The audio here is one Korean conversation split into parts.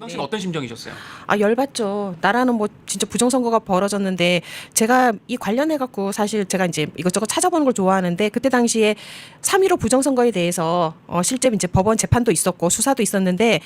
당시 어떤 심정이셨어요? 아, 열받죠. 나라는 뭐 진짜 부정선거가 벌어졌는데 제가 이 관련해 갖고 사실 제가 이제 이것저것 찾아보는 걸 좋아하는데 그때 당시에 3.15 부정선거에 대해서 실제 이제 법원 재판도 있었고 수사도 있었는데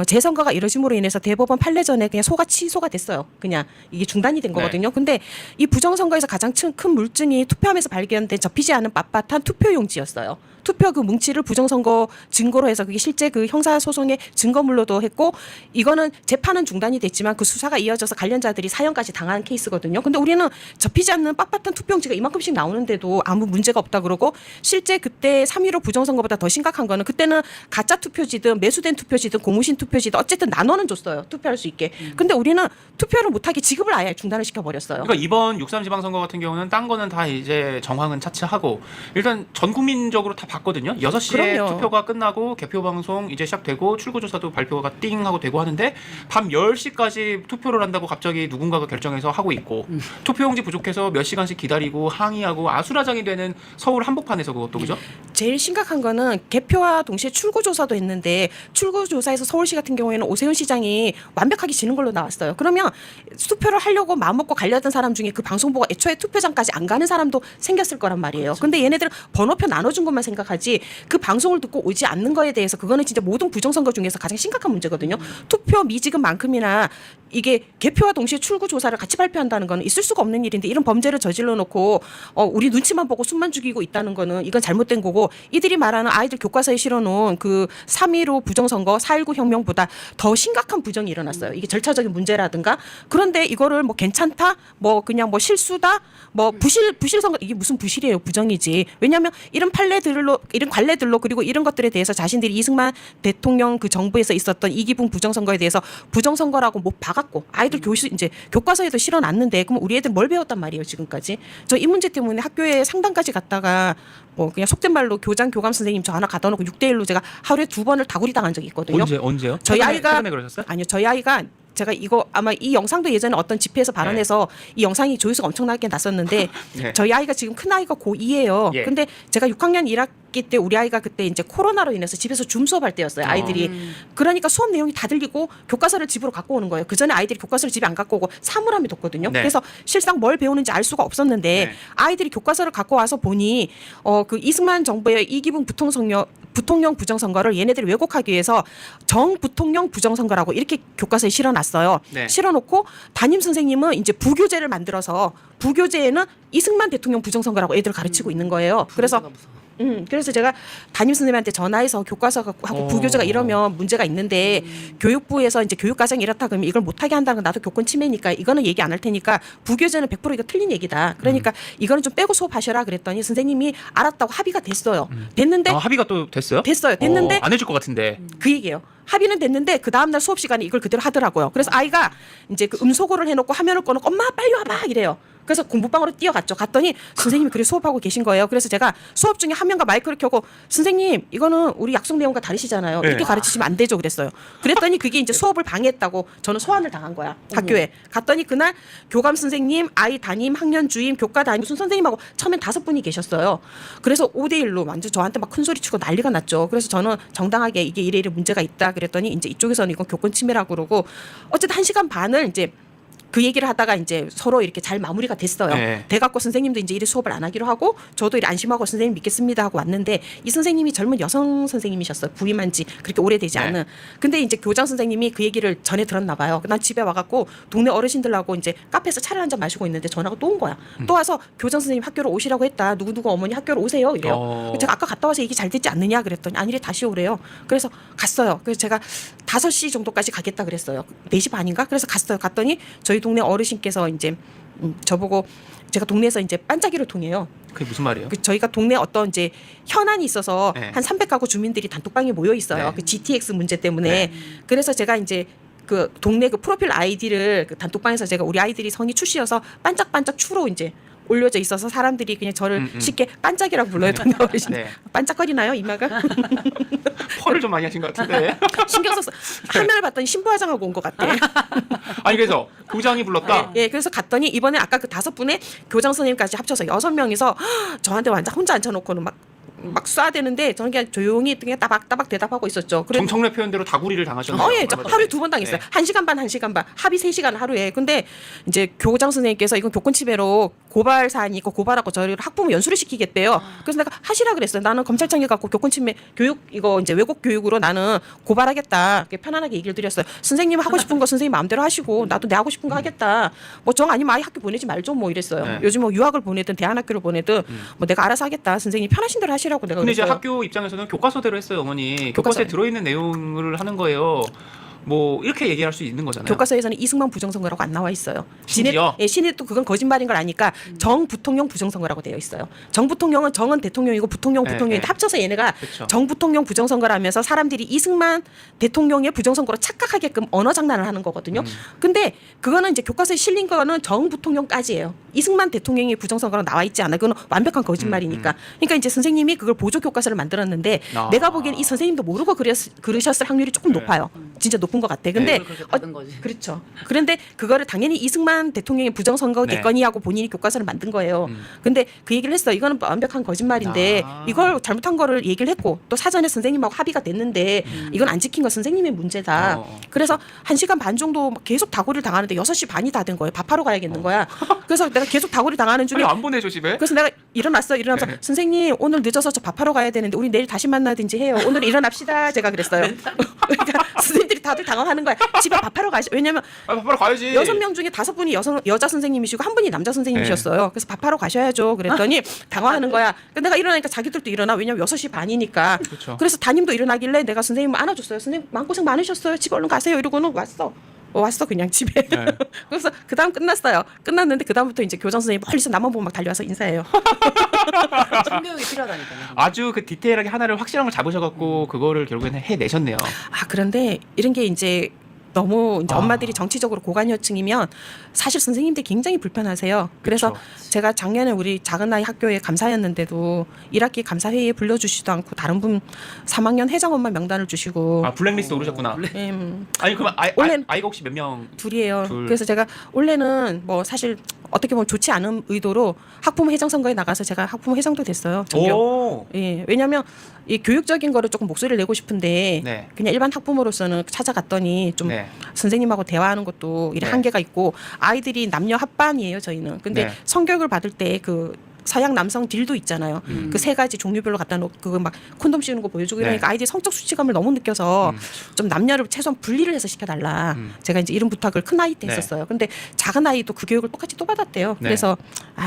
재선거가 이뤄짐으로 인해서 대법원 판례 전에 그냥 취소가 됐어요. 그냥 이게 중단이 된 거거든요. 근데 이 부정선거에서 가장 큰 물증이 투표함에서 발견된 접히지 않은 빳빳한 투표용지였어요. 투표 그 뭉치를 부정선거 증거로 해서 그게 실제 그 형사소송의 증거물로도 했고 이거는 재판은 중단이 됐지만 그 수사가 이어져서 관련자들이 사형까지 당한 케이스거든요. 근데 우리는 접히지 않는 빳빳한 투표용지가 이만큼씩 나오는데도 아무 문제가 없다 그러고 실제 그때 3.15 부정선거보다 더 심각한 거는 그때는 가짜 투표지든 매수된 투표지든 고무신 투표지든 어쨌든 나눠는 줬어요. 투표할 수 있게. 근데 우리는 투표를 못하게 지급을 아예 중단을 시켜버렸어요. 그러니까 이번 6.3 지방선거 같은 경우는 딴 거는 다 이제 정황은 차치하고 일단 전 국민적으로 다 봤거든요. 6시에 그럼요. 투표가 끝나고 개표 방송 이제 시작되고 출구조사도 발표가 띵 하고 되고 하는데 밤 10시까지 투표를 한다고 갑자기 누군가가 결정해서 하고 있고 투표용지 부족해서 몇 시간씩 기다리고 항의하고 아수라장이 되는 서울 한복판에서 그것도 그죠? 제일 심각한 거는 개표와 동시에 출구조사도 했는데 출구조사에서 서울시 같은 경우에는 오세훈 시장이 완벽하게 지는 걸로 나왔어요. 그러면 투표를 하려고 마음먹고 가려던 사람 중에 그 방송 보고 애초에 투표장까지 안 가는 사람도 생겼을 거란 말이에요. 그렇죠. 근데 얘네들은 번호표 나눠준 것만 생각하지 그 방송을 듣고 오지 않는 거에 대해서 그거는 진짜 모든 부정선거 중에서 가장 심각한 문제거든요. 투표 미지급만큼이나 이게 개표와 동시에 출구 조사를 같이 발표한다는 거는 있을 수가 없는 일인데 이런 범죄를 저질러 놓고 우리 눈치만 보고 숨만 죽이고 있다는 거는 이건 잘못된 거고 이들이 말하는 아이들 교과서에 실어놓은 그 3.15 부정선거 4.19 혁명보다 더 심각한 부정이 일어났어요. 이게 절차적인 문제라든가 그런데 이거를 뭐 괜찮다 뭐 그냥 뭐 실수다 뭐 부실 선거 이게 무슨 부실이에요. 부정이지. 왜냐하면 이런 판례들로 이런 관례들로 그리고 이런 것들에 대해서 자신들이 이승만 대통령 그 정부에서 있었던 이기붕 부정선거에 대해서 부정선거라고 못 박았고 아이들 이제 교과서에도 실어놨는데 그럼 우리 애들 뭘 배웠단 말이에요 지금까지. 저 이 문제 때문에 학교에 상담까지 갔다가 뭐 그냥 속된 말로 교장 교감 선생님 저 하나 가둬 놓고 6대1로 제가 하루에 2번을 다구리 당한 적이 있거든요. 언제요? 저희 아이가 최근에 그러셨어요? 아니요 저희 아이가 제가 이거 아마 이 영상도 예전에 어떤 집회에서 발언해서 이 영상이 조회수가 엄청나게 났었는데 네. 저희 아이가 지금 큰 아이가 고2예요. 예. 근데 제가 6학년 1학기 때 우리 아이가 그때 이제 코로나로 인해서 집에서 줌 수업할 때였어요. 아이들이. 그러니까 수업 내용이 다 들리고 교과서를 집으로 갖고 오는 거예요. 그 전에 아이들이 교과서를 집에 안 갖고 오고 사물함에 뒀거든요. 네. 그래서 실상 뭘 배우는지 알 수가 없었는데 네. 아이들이 교과서를 갖고 와서 보니 그 이승만 정부의 이기붕 부통령 부정선거를 얘네들이 왜곡하기 위해서 정부통령 부정선거라고 이렇게 교과서에 실어놨어요. 네. 실어놓고 담임 선생님은 이제 부교재를 만들어서 부교재에는 이승만 대통령 부정선거라고 애들을 가르치고 있는 거예요. 그래서 제가 담임 선생님한테 전화해서 교과서하고 부교재가 이러면 문제가 있는데 교육부에서 이제 교육과정이 이렇다 그러면 이걸 못하게 한다는 건 나도 교권 침해니까 이거는 얘기 안 할 테니까 부교재는 100% 이거 틀린 얘기다. 그러니까 이거는 좀 빼고 수업하셔라 그랬더니 선생님이 알았다고 합의가 됐어요. 됐는데 합의가 또 됐어요? 됐어요. 됐는데 안 해줄 것 같은데. 그 얘기예요. 합의는 됐는데 그 다음날 수업 시간에 이걸 그대로 하더라고요. 그래서 아이가 이제 그 음소거를 해놓고 화면을 꺼놓고 엄마 빨리 와봐 이래요. 그래서 공부방으로 뛰어갔죠. 갔더니 선생님이 그래 수업하고 계신 거예요. 그래서 제가 수업 중에 화면과 마이크를 켜고 선생님 이거는 우리 약속 내용과 다르시잖아요. 이렇게 네. 가르치시면 안 되죠. 그랬어요. 그랬더니 그게 이제 수업을 방해했다고 저는 소환을 당한 거야. 학교에. 갔더니 그날 교감 선생님, 아이 담임, 학년 주임, 교과 담임 무슨 선생님하고 처음엔 5분이 계셨어요. 그래서 5대1로 완전 저한테 막 큰 소리 치고 난리가 났죠. 그래서 저는 정당하게 이게 이래 문제가 있다 그랬더니 이제 이쪽에서는 이건 교권 침해라고 그러고 어쨌든 1시간 반을 이제 그 얘기를 하다가 이제 서로 이렇게 잘 마무리가 됐어요. 네. 돼갖고 선생님도 이제 이래 수업을 안 하기로 하고 저도 이래 안심하고 선생님 믿겠습니다 하고 왔는데 이 선생님이 젊은 여성 선생님이셨어요. 부임한 지 그렇게 오래되지 네. 않은. 근데 이제 교장 선생님이 그 얘기를 전에 들었나 봐요. 난 집에 와갖고 동네 어르신들하고 이제 카페에서 차를 한잔 마시고 있는데 전화가 또 온 거야. 또 와서 교장 선생님 학교로 오시라고 했다. 누구누구 어머니 학교로 오세요. 이래요. 제가 아까 갔다 와서 얘기 잘 됐지 않느냐 그랬더니 아니래 다시 오래요. 그래서 갔어요. 그래서 제가 5시 정도까지 가겠다 그랬어요. 4시 반인가? 그래서 갔어요. 갔더니 저희 동네 어르신께서 이제 저보고 제가 동네에서 이제 반짝이를 통해요. 그게 무슨 말이에요? 저희가 동네 어떤 이제 현안이 있어서 네. 한 300가구 주민들이 단톡방에 모여 있어요. 네. 그 GTX 문제 때문에. 네. 그래서 제가 이제 그 동네 그 프로필 아이디를 그 단톡방에서 제가 우리 아이들이 성이 추시여서 반짝반짝 추로 이제 올려져 있어서 사람들이 그냥 저를 쉽게 반짝이라고 불러요. 동네 어르신. 네. 반짝거리나요 이마가? 펄을 좀 많이 하신 것 같은데. 신경 써서 화면을 봤더니 신부화장하고 온 것 같아. 아니 그래서 교장이 불렀다. 예, 그래서 갔더니 이번에 아까 그 5분의 교장 선생님까지 합쳐서 6명이서 저한테 완전 혼자 앉혀놓고는 막 막 쏴대는데 저는 그냥 조용히 그냥 따박따박 대답하고 있었죠. 그래. 정청래 표현대로 다구리를 당하셨네요. 예, 저 하루에 2번 당했어요. 네. 1시간 반, 1시간 반. 합의 3시간 하루에. 근데 이제 교장 선생님께서 이건 교권 침해로 고발 사안이 있고 고발하고 저희를 학부모 연수를 시키겠대요. 그래서 내가 하시라 그랬어요. 나는 검찰청에 갖고 교권 침해 교육 이거 이제 왜곡 교육으로 나는 고발하겠다. 이렇게 편안하게 얘기를 드렸어요. 선생님 하고 싶은 거 선생님 마음대로 하시고 나도 내 하고 싶은 거 하겠다. 뭐 정 아니면 아예 학교 보내지 말죠 뭐 이랬어요. 네. 요즘 뭐 유학을 보내든 대안학교를 보내든 뭐 내가 알아서 하겠다. 선생님 편하신 대로 하시라고 내가 근데 이제 그랬어요. 학교 입장에서는 교과서대로 했어요, 어머니. 교과서에. 교과서에 들어있는 내용을 하는 거예요. 뭐 이렇게 얘기할 수 있는 거잖아요. 교과서에서는 이승만 부정선거라고 안 나와 있어요. 심지어? 신이 또 그건 거짓말인 걸 아니까 정부통령 부정선거라고 되어 있어요. 정부통령은 정은 대통령이고 부통령 네, 부통령인데 네. 합쳐서 얘네가 그쵸. 정부통령 부정선거라면서 사람들이 이승만 대통령의 부정선거로 착각하게끔 언어 장난을 하는 거거든요. 근데 그거는 이제 교과서에 실린 거는 정부통령까지예요. 이승만 대통령이 부정선거로 나와 있지 않아요. 그건 완벽한 거짓말이니까. 그러니까 이제 선생님이 그걸 보조 교과서를 만들었는데 아. 내가 보기엔 이 선생님도 모르고 그러셨을 확률이 조금 네. 높아요. 진짜 높은 것 같아. 근데 그걸 그렇게 받은 거지. 그렇죠. 그런데 그거를 당연히 이승만 대통령의 부정선거겠거니 하고 본인이 교과서를 만든 거예요. 근데 그 얘기를 했어. 이거는 완벽한 거짓말인데 아. 이걸 잘못한 거를 얘기를 했고 또 사전에 선생님하고 합의가 됐는데 이건 안 지킨 건 선생님의 문제다. 그래서 1시간 반 정도 막 계속 다구리를 당하는데 6시 반이 다 된 거예요. 밥하러 가야겠는 거야. 그래서 내가 계속 다구리 당하는 중에 아니, 안 보내줘 집에? 그래서 내가 일어나면서 네. 선생님 오늘 늦어서 저 밥하러 가야 되는데 우리 내일 다시 만나든지 해요. 오늘 일어납시다. 제가 그랬어요. 그러니까 선생님들이 다들 당황하는 거야. 집에 밥하러 가시. 왜냐면 아, 밥하러 가야지. 6명 중에 5분이 여자 선생님이시고 1분이 남자 선생님이셨어요. 그래서 밥하러 가셔야죠. 그랬더니 당황하는 거야. 근데 내가 일어나니까 자기들도 일어나. 왜냐면 6시 반이니까. 그쵸. 그래서 담임도 일어나길래 내가 선생님 안아줬어요. 선생님 마음고생 많으셨어요. 집에 얼른 가세요. 이러고는 왔어 그냥 집에. 네. 그래서 그다음 끝났어요. 끝났는데 그다음부터 이제 교장 선생님 멀리서 나만 보고 막 달려와서 인사해요. 신교육이 필요하다니까요. 아주 그 디테일하게 하나를 확실한 걸 잡으셔갖고 그거를 결국에는 해내셨네요. 아 그런데 이런 게 이제 너무 이제 아. 엄마들이 정치적으로 고관여층이면 사실 선생님들이 굉장히 불편하세요. 그래서 그쵸. 제가 작년에 우리 작은 아이 학교에 감사였는데도 1학기 감사회의에 불러주시지도 않고 다른 분 3학년 회장엄마 명단을 주시고 아 블랙리스트 오르셨구나. 아니 그럼 원래는- 아이가 혹시 몇 명? 둘이에요. 둘. 그래서 제가 원래는 뭐 사실 어떻게 보면 좋지 않은 의도로 학부모 회장 선거에 나가서 제가 학부모 회장도 됐어요. 전교. 오. 예, 왜냐하면 이 교육적인 거를 조금 목소리를 내고 싶은데 네. 그냥 일반 학부모로서는 찾아갔더니 좀 네. 선생님하고 대화하는 것도 이런 네. 한계가 있고 아이들이 남녀 합반이에요 저희는. 근데 네. 성교육을 받을 때 그 서양 남성 딜도 있잖아요. 그 3가지 종류별로 갖다 놓고 그거 막 콘돔 씌우는 거 보여주고 네. 이러니까 아이들이 성적 수치감을 너무 느껴서 좀 남녀를 최소한 분리를 해서 시켜달라. 제가 이제 이런 부탁을 큰 아이 때 네. 했었어요. 근데 작은 아이도 그 교육을 똑같이 또 받았대요. 네. 그래서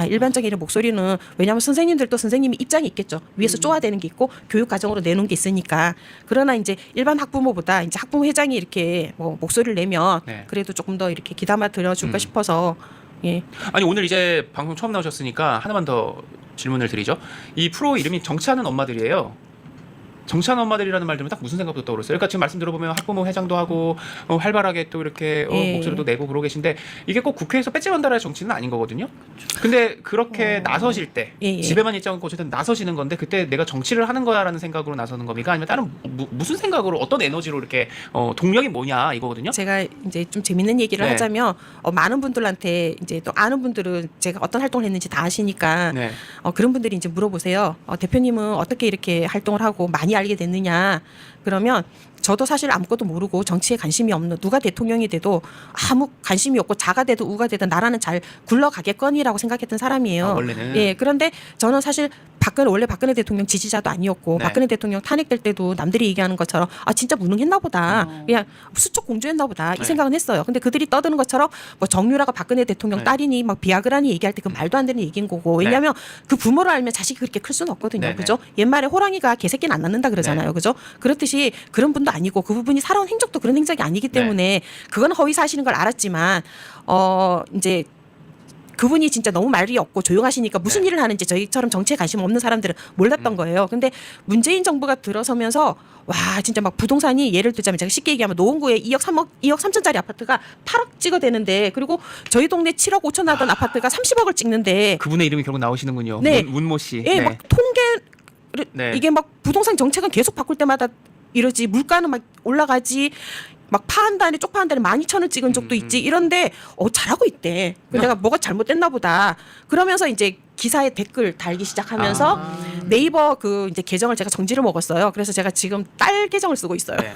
일반적인 이런 목소리는 왜냐하면 선생님들도 선생님이 입장이 있겠죠. 위에서 쪼아대는 게 있고 교육 과정으로 내놓은 게 있으니까. 그러나 이제 일반 학부모보다 이제 학부모 회장이 이렇게 뭐 목소리를 내면 네. 그래도 조금 더 이렇게 귀담아 들어줄까 싶어서 예. 아니 오늘 이제 방송 처음 나오셨으니까 하나만 더 질문을 드리죠. 이 프로 이름이 정치하는 엄마들이에요. 정치하는 엄마들이라는 말 들으면 딱 무슨 생각도 떠오르어요. 그러니까 지금 말씀 들어보면 학부모 회장도 하고 활발하게 또 이렇게 예. 목소리도 내고 그러고 계신데 이게 꼭 국회에서 배지 만달아야 정치는 아닌 거거든요. 근데 그렇게 나서실 때 예, 예. 집에만 있지 않고 어쨌든 나서시는 건데 그때 내가 정치를 하는 거야라는 생각으로 나서는 겁니까? 아니면 다른 무슨 생각으로 어떤 에너지로 이렇게 동력이 뭐냐 이거거든요. 제가 이제 좀 재밌는 얘기를 네. 하자면 많은 분들한테 이제 또 아는 분들은 제가 어떤 활동을 했는지 다 아시니까 네. 그런 분들이 이제 물어보세요. 대표님은 어떻게 이렇게 활동을 하고 많이 알게 됐느냐. 그러면 저도 사실 아무것도 모르고 정치에 관심이 없는 누가 대통령이 돼도 아무 관심이 없고 자가 되든 우가 되든 나라는 잘 굴러가겠거니라고 생각했던 사람이에요. 아, 원래는. 예. 그런데 저는 사실 원래 박근혜 대통령 지지자도 아니었고 네. 박근혜 대통령 탄핵될 때도 남들이 얘기하는 것처럼 진짜 무능했나 보다. 그냥 수척 공주였나 보다. 이 네. 생각은 했어요. 근데 그들이 떠드는 것처럼 뭐 정유라가 박근혜 대통령 네. 딸이니 막 비아그라니 얘기할 때 그 말도 안 되는 얘기인 거고. 왜냐하면 그 부모를 알면 자식이 그렇게 클 수는 없거든요. 네네. 그죠? 옛말에 호랑이가 개새끼는 안 낳는다 그러잖아요. 네. 그죠? 그렇듯이 그런 분도 아니고 그 부분이 살아온 행적도 그런 행적이 아니기 때문에 그건 허위 사실인 걸 알았지만 이제 그분이 진짜 너무 말이 없고 조용하시니까 무슨 네. 일을 하는지 저희처럼 정치에 관심 없는 사람들은 몰랐던 거예요. 근데 문재인 정부가 들어서면서 와 진짜 막 부동산이 예를 들자면 제가 쉽게 얘기하면 노원구에 2억 3천짜리 아파트가 8억 찍어대는데 그리고 저희 동네 7억 5천 하던 아파트가 30억을 찍는데 그분의 이름이 결국 나오시는군요. 네. 문모 씨. 예, 막 통계 네. 이게 막 부동산 정책은 계속 바꿀 때마다 이러지 물가는 막 올라가지 막 파한 달에 쪽 파한 달에 12,000원 찍은 적도 있지 이런데 잘하고 있대. 그래서 내가 뭐가 잘못됐나 보다. 그러면서 이제 기사에 댓글 달기 시작하면서 네이버 그 이제 계정을 제가 정지를 먹었어요. 그래서 제가 지금 딸 계정을 쓰고 있어요. 네.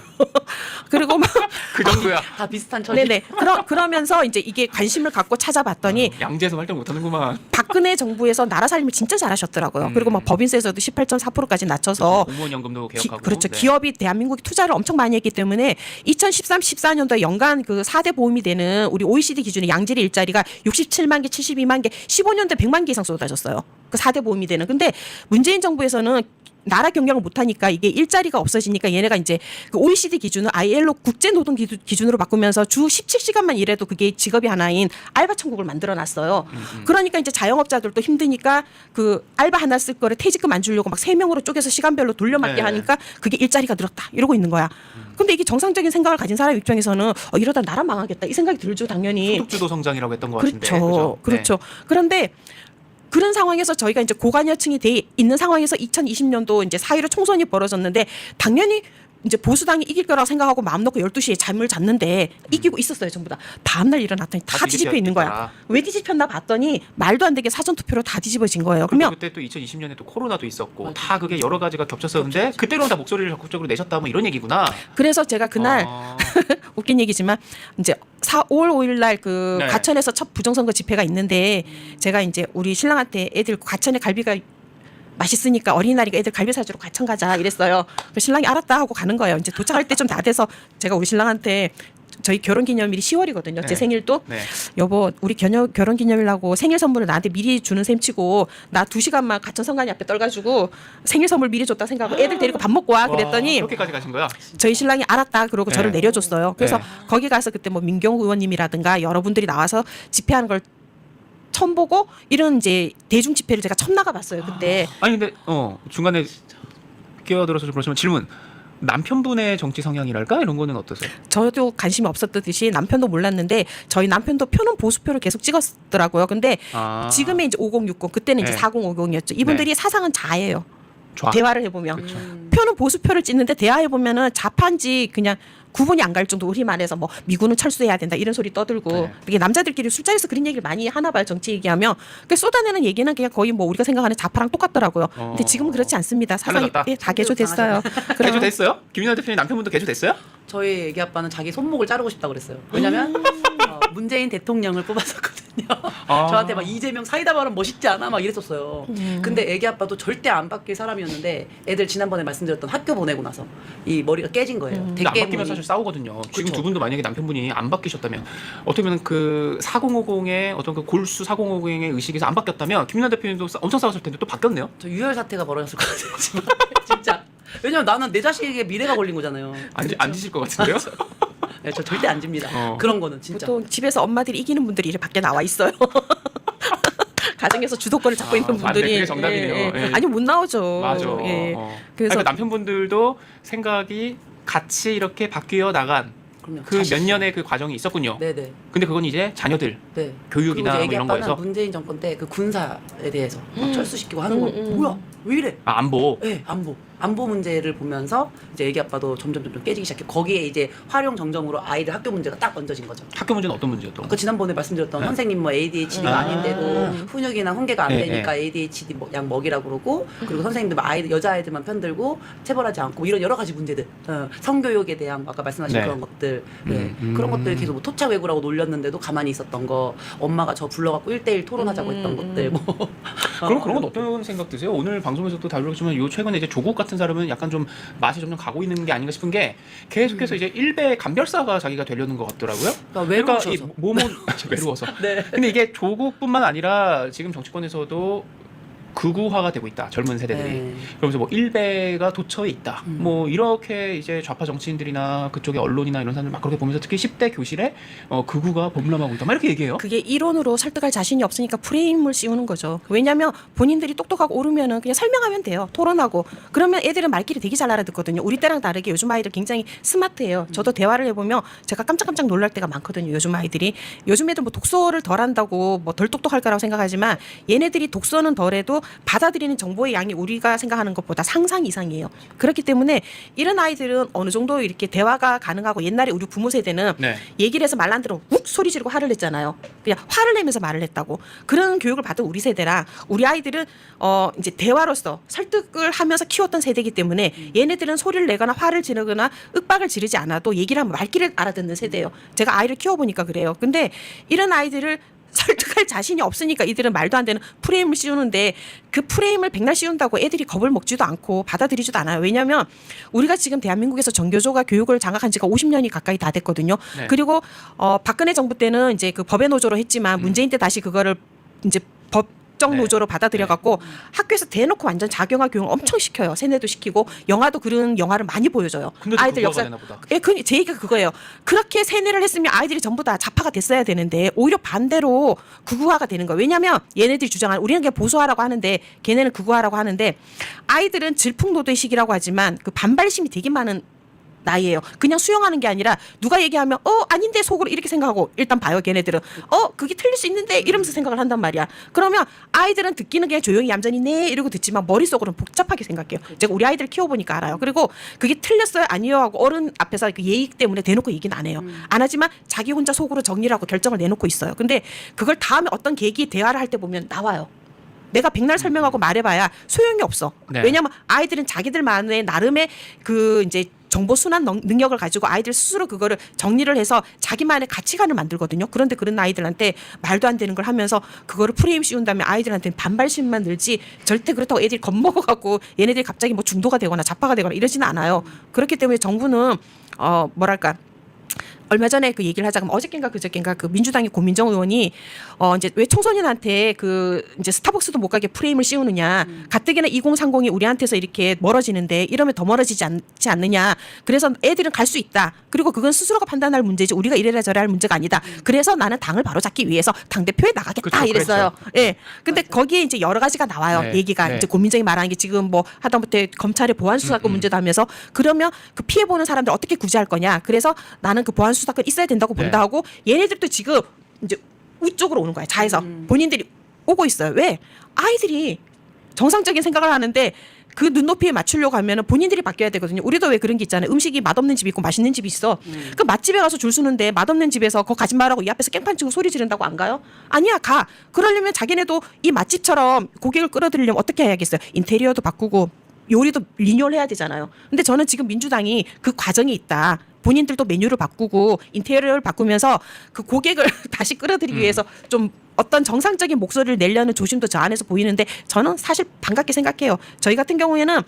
그리고 막 그 정도야. 다 비슷한 처지. 네네. 그러면서 이제 이게 관심을 갖고 찾아봤더니 양재에서 활동 못하는구만. 박근혜 정부에서 나라 살림을 진짜 잘하셨더라고요. 그리고 막 법인세에서도 18.4%까지 낮춰서 공무원 연금도 개혁하고. 그렇죠. 네. 기업이 대한민국이 투자를 엄청 많이 했기 때문에 2013, 14년도에 연간 그 4대 보험이 되는 우리 OECD 기준의 양질의 일자리가 67만 개, 72만 개, 15년도에 100만 개 이상 쏟아졌어요. 그 4대 보험이 되는. 근데 문재인 정부에서는 나라 경영을 못하니까 이게 일자리가 없어지니까 얘네가 이제 그 OECD 기준을 ILO 국제노동 기준으로 바꾸면서 주 17시간만 일해도 그게 직업이 하나인 알바 천국을 만들어놨어요. 그러니까 이제 자영업자들도 힘드니까 그 알바 하나 쓸 거를 퇴직금 안 주려고 막 3명으로 쪼개서 시간별로 돌려막기 네. 하니까 그게 일자리가 늘었다 이러고 있는 거야. 근데 이게 정상적인 생각을 가진 사람 입장에서는 이러다 나라 망하겠다 이 생각이 들죠 당연히. 소득주도 성장이라고 했던 것 같은데. 그렇죠. 그죠? 그렇죠. 그런데 그런 상황에서 저희가 이제 고관여층이 돼 있는 상황에서 2020년도 이제 4.15 총선이 벌어졌는데 당연히 이제 보수당이 이길 거라고 생각하고 마음 놓고 12시에 잠을 잤는데 이기고 있었어요 전부 다. 다음날 일어났더니 다 뒤집혀 있는 거야. 뒤집혔다. 왜 뒤집혔나 봤더니 말도 안 되게 사전투표로 다 뒤집어진 거예요. 그러면 그러면 그때 또 2020년에 또 코로나도 있었고 맞아. 다 그게 여러 가지가 겹쳤었는데 그때로는 다 목소리를 적극적으로 내셨다 뭐 이런 얘기구나. 그래서 제가 그날 웃긴 얘기지만 이제 5월 5일 날 그 네. 과천에서 첫 부정선거 집회가 있는데 제가 이제 우리 신랑한테 애들 과천에 갈비가 맛있으니까 어린이날이니까 애들 갈비 사주러 과천 가자 이랬어요. 그래서 신랑이 알았다 하고 가는 거예요. 이제 도착할 때 좀 다 돼서 제가 우리 신랑한테 저희 결혼기념일이 10월이거든요. 제 네. 생일도 네. 여보 우리 결혼기념일하고 생일 선물을 나한테 미리 주는 셈 치고 나 2시간만 과천 성관이 앞에 떨가지고 생일 선물 미리 줬다 생각하고 애들 데리고 밥 먹고 와 그랬더니 그렇게까지 가신 거야? 저희 신랑이 알았다 그러고 네. 저를 내려줬어요. 그래서 네. 거기 가서 그때 뭐 민경우 의원님이라든가 여러분들이 나와서 집회하는 걸 처음 보고 이런 이제 대중 집회를 제가 처음 나가봤어요 그때. 아니 근데 중간에 끼어들어서 좀 그렇지만 질문. 남편분의 정치 성향이랄까 이런 거는 어떠세요? 저도 관심이 없었듯이 남편도 몰랐는데 저희 남편도 표는 보수표를 계속 찍었더라고요. 근데 지금의 이제 5060 그때는 이제 네. 4050이었죠. 이분들이 사상은 좌예요. 좌. 대화를 해보면 표는 보수표를 찍는데 대화해보면은 좌파인지 그냥 구분이 안 갈 정도 우리 말해서 뭐 미군은 철수해야 된다 이런 소리 떠들고 네. 이게 남자들끼리 술자리에서 그런 얘기를 많이 하나 봐요 정치 얘기하면 그 쏟아내는 얘기는 그냥 거의 뭐 우리가 생각하는 좌파랑 똑같더라고요. 근데 지금은 그렇지 않습니다. 사상이 달라졌다. 다 개조됐어요. 개조됐어요? 김윤아 대표님 남편분도 개조됐어요? 저희 애기 아빠는 자기 손목을 자르고 싶다고 그랬어요. 왜냐면 문재인 대통령을 뽑았었거든요. 저한테 막 이재명 사이다 발언 멋있지 않아? 막 이랬었어요. 근데 애기 아빠도 절대 안 바뀔 사람이었는데 애들 지난번에 말씀드렸던 학교 보내고 나서 이 머리가 깨진 거예요. 근데 안 바뀌면 사실 싸우거든요. 지금 그쵸. 두 분도 만약에 남편분이 안 바뀌셨다면 어떻게 보면 그 4050의 어떤 그 골수 4050의 의식에서 안 바뀌었다면 김윤아 대표님도 엄청 싸웠을 텐데 또 바뀌었네요. 저 유혈 사태가 벌어졌을 것 같아요. 지금. 진짜. 왜냐면 나는 내 자식에게 미래가 걸린 거잖아요. 안 지실 것 같은데요? 네, 저 절대 안 집니다. 그런 거는 진짜. 보통 집에서 엄마들이 이기는 분들이 이렇게 밖에 나와 있어요. 가정에서 주도권을 잡고 있는 맞네. 분들이 그게 정답이네요. 예. 아니 못 나오죠. 맞아. 예. 그래서 그래서 남편분들도 생각이 같이 이렇게 바뀌어 나간 그럼요. 그 몇 자식. 년의 그 과정이 있었군요. 네네. 근데 그건 이제 자녀들 네. 교육이나 그리고 뭐 애기 이런 아빠는 거에서 문재인 정권 때 그 군사에 대해서 막 철수시키고 하는 거 뭐야 왜 이래? 안보. 네, 안보 문제를 보면서 이제 애기 아빠도 점점 깨지기 시작해. 거기에 이제 활용 정점으로 아이들 학교 문제가 딱 얹어진 거죠. 학교 문제는 어떤 문제였던 아까 지난번에 말씀드렸던 네. 선생님 뭐 ADHD가 아. 아닌데도 훈육이나 훈계가 안 네, 되니까 네. ADHD 약 먹이라고 그러고 그리고 선생님들 뭐 아이들 여자아이들만 편들고 체벌하지 않고 뭐 이런 여러 가지 문제들 성교육에 대한 아까 말씀하신 네. 그런 것들 그런 것들 계속 뭐 토착 외구라고 놀렸는데도 가만히 있었던 거 엄마가 저 불러갖고 1대1 토론하자고 했던 것들 뭐 그런 건 어떤 생각 드세요? 오늘 방송에서도 다루었지만 요 최근에 이제 조국 같은 사람은 약간 좀 맛이 점점 가고 있는 게 아닌가 싶은 게 계속해서 이제 일베 감별사가 자기가 되려는 것 같더라고요. 그러니까 외로우셔서. 이 외로워서. 네. 근데 이게 조국뿐만 아니라 지금 정치권에서도 극우화가 되고 있다. 젊은 세대들이. 네. 그러면서 뭐 일베가 도처에 있다. 뭐 이렇게 이제 좌파 정치인들이나 그쪽의 언론이나 이런 사람들 막 그렇게 보면서 특히 10대 교실에 극우가 범람하고 있다. 막 이렇게 얘기해요. 그게 이론으로 설득할 자신이 없으니까 프레임을 씌우는 거죠. 왜냐하면 본인들이 똑똑하고 오르면은 그냥 설명하면 돼요. 토론하고. 그러면 애들은 말귀를 되게 잘 알아듣거든요. 우리 때랑 다르게 요즘 아이들 굉장히 스마트해요. 저도 대화를 해보면 제가 깜짝깜짝 놀랄 때가 많거든요. 요즘 아이들이. 요즘 애들 뭐 독서를 덜 한다고 뭐 덜 똑똑할 거라고 생각하지만 얘네들이 독서는 덜해도 받아들이는 정보의 양이 우리가 생각하는 것보다 상상 이상이에요. 그렇기 때문에 이런 아이들은 어느 정도 이렇게 대화가 가능하고 옛날에 우리 부모 세대는 네. 얘기를 해서 말 안 들어 욱 소리 지르고 화를 냈잖아요. 그냥 화를 내면서 말을 했다고. 그런 교육을 받은 우리 세대랑 우리 아이들은 이제 대화로서 설득을 하면서 키웠던 세대이기 때문에 얘네들은 소리를 내거나 화를 지르거나 윽박을 지르지 않아도 얘기를 하면 말귀를 알아듣는 세대예요. 제가 아이를 키워보니까 그래요. 근데 이런 아이들을 설득할 자신이 없으니까 이들은 말도 안 되는 프레임을 씌우는데 그 프레임을 백날 씌운다고 애들이 겁을 먹지도 않고 받아들이지도 않아요. 왜냐하면 우리가 지금 대한민국에서 정교조가 교육을 장악한 지가 50년이 가까이 다 됐거든요. 네. 그리고 박근혜 정부 때는 이제 그 법의 노조로 했지만 문재인 때 다시 그거를 이제 법정 네. 노조로 받아들여 갖고 학교에서 대놓고 완전 자경화 교육을 엄청 시켜요. 세뇌도 시키고 영화도 그런 영화를 많이 보여줘요. 근데도 아이들 국어가 역사 되나 보다. 예, 제 얘기가 그거예요. 그렇게 세뇌를 했으면 아이들이 전부 다 좌파가 됐어야 되는데 오히려 반대로 극우화가 되는 거예요. 왜냐하면 얘네들이 주장하는 우리는 그냥 보수화라고 하는데 걔네는 극우화라고 하는데 아이들은 질풍노도의 시기라고 하지만 그 반발심이 되게 많은 나이예요. 그냥 수용하는 게 아니라 누가 얘기하면 아닌데 속으로 이렇게 생각하고 일단 봐요. 걔네들은 그게 틀릴 수 있는데 이러면서 생각을 한단 말이야. 그러면 아이들은 듣기는 그냥 조용히 얌전히 네 이러고 듣지만 머릿속으로는 복잡하게 생각해요. 제가 우리 아이들 키워보니까 알아요. 그리고 그게 틀렸어요 아니요 하고 어른 앞에서 그 예의 때문에 대놓고 얘기는 안 해요. 안 하지만 자기 혼자 속으로 정리를 하고 결정을 내놓고 있어요. 근데 그걸 다음에 어떤 계기 대화를 할 때 보면 나와요. 내가 백날 설명하고 말해봐야 소용이 없어. 네. 왜냐하면 아이들은 자기들만의 나름의 그 이제 정보 순환 능력을 가지고 아이들 스스로 그거를 정리를 해서 자기만의 가치관을 만들거든요. 그런데 그런 아이들한테 말도 안 되는 걸 하면서 그거를 프레임 씌운 다음에 아이들한테는 반발심만 늘지 절대 그렇다고 애들이 겁먹어갖고 얘네들이 갑자기 뭐 중도가 되거나 좌파가 되거나 이러지는 않아요. 그렇기 때문에 정부는 뭐랄까 얼마 전에 그 얘기를 하자면 어저께인가 그저께인가 그 민주당의 고민정 의원이 이제 왜 청소년한테 그 이제 스타벅스도 못 가게 프레임을 씌우느냐. 가뜩이나 2030이 우리한테서 이렇게 멀어지는데 이러면 더 멀어지지 않지 않느냐. 그래서 애들은 갈 수 있다. 그리고 그건 스스로가 판단할 문제지 우리가 이래라 저래라 할 문제가 아니다. 그래서 나는 당을 바로잡기 위해서 당대표에 나가겠다 그쵸, 이랬어요. 예. 근데 거기에 이제 여러 가지가 나와요. 네, 얘기가 네. 이제 고민정이 말하는 게 지금 뭐 하다못해 검찰의 보안 수사권 문제도 하면서 그러면 그 피해 보는 사람들 어떻게 구제할 거냐. 그래서 나는 그 보안 수사권 있어야 된다고 본다 네. 하고 얘네들도 지금 이제 위쪽으로 오는 거야. 자에서 본인들이 오고 있어요. 왜? 아이들이 정상적인 생각을 하는데 그 눈높이에 맞추려고 하면은 본인들이 바뀌어야 되거든요. 우리도 왜 그런 게 있잖아요. 음식이 맛없는 집이 있고 맛있는 집이 있어. 그 맛집에 가서 줄 서는데 맛없는 집에서 거 가지 말라고 이 앞에서 깽판 치고 소리 지른다고 안 가요? 아니야, 가. 그러려면 자기네도 이 맛집처럼 고객을 끌어들이려면 어떻게 해야겠어요? 인테리어도 바꾸고 요리도 리뉴얼 해야 되잖아요. 근데 저는 지금 민주당이 그 과정이 있다. 본인들도 메뉴를 바꾸고 인테리어를 바꾸면서 그 고객을 다시 끌어들이기 위해서 좀 어떤 정상적인 목소리를 내려는 조심도 저 안에서 보이는데 저는 사실 반갑게 생각해요. 저희 같은 경우에는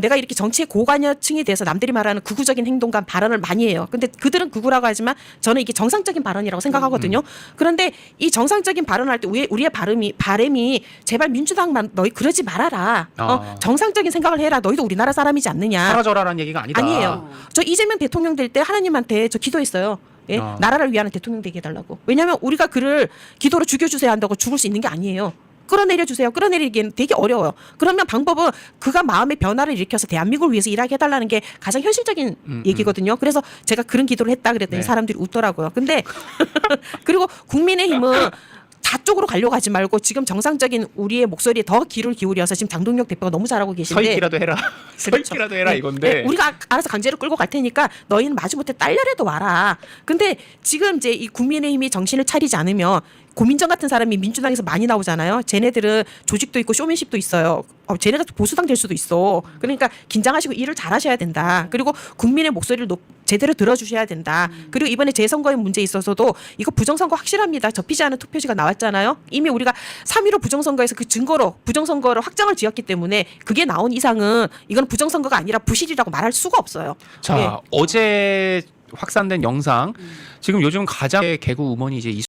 내가 이렇게 정치의 고관여층이 돼서 남들이 말하는 극우적인 행동과 발언을 많이 해요. 근데 그들은 극우라고 하지만 저는 이게 정상적인 발언이라고 생각하거든요. 그런데 이 정상적인 발언을 할 때 우리의 바람이 제발 민주당만 너희 그러지 말아라. 정상적인 생각을 해라. 너희도 우리나라 사람이지 않느냐. 사라져라라는 얘기가 아니다. 아니에요. 저 이재명 대통령 될 때 하나님한테 저 기도했어요. 예? 나라를 위하는 대통령 되게 해달라고. 왜냐하면 우리가 그를 기도로 죽여주세요 한다고 죽을 수 있는 게 아니에요. 끌어내려 주세요. 끌어내리기는 되게 어려워요. 그러면 방법은 그가 마음의 변화를 일으켜서 대한민국을 위해서 일하게 해달라는 게 가장 현실적인 얘기거든요. 그래서 제가 그런 기도를 했다 그랬더니 네. 사람들이 웃더라고요. 근데 그리고 국민의힘은 다쪽으로 가려고 하지 말고 지금 정상적인 우리의 목소리에 더 귀를 기울여서 지금 장동혁 대표가 너무 잘하고 계신데 서있기라도 해라. 서있기라도 해라 네, 이건데. 네, 우리가 알아서 강제로 끌고 갈 테니까 너희는 마지못해 딸려라도 와라. 근데 지금 이제 이 국민의힘이 정신을 차리지 않으면 고민정 같은 사람이 민주당에서 많이 나오잖아요. 쟤네들은 조직도 있고 쇼맨십도 있어요. 쟤네가 보수당 될 수도 있어. 그러니까 긴장하시고 일을 잘하셔야 된다. 그리고 국민의 목소리를 제대로 들어주셔야 된다. 그리고 이번에 재선거의 문제에 있어서도 이거 부정선거 확실합니다. 접히지 않은 투표지가 나왔잖아요. 이미 우리가 3.15 부정선거에서 그 증거로 부정선거를 확정을 지었기 때문에 그게 나온 이상은 이건 부정선거가 아니라 부실이라고 말할 수가 없어요. 자, 예. 어제 확산된 영상 지금 요즘 가장 개구 음원이 이제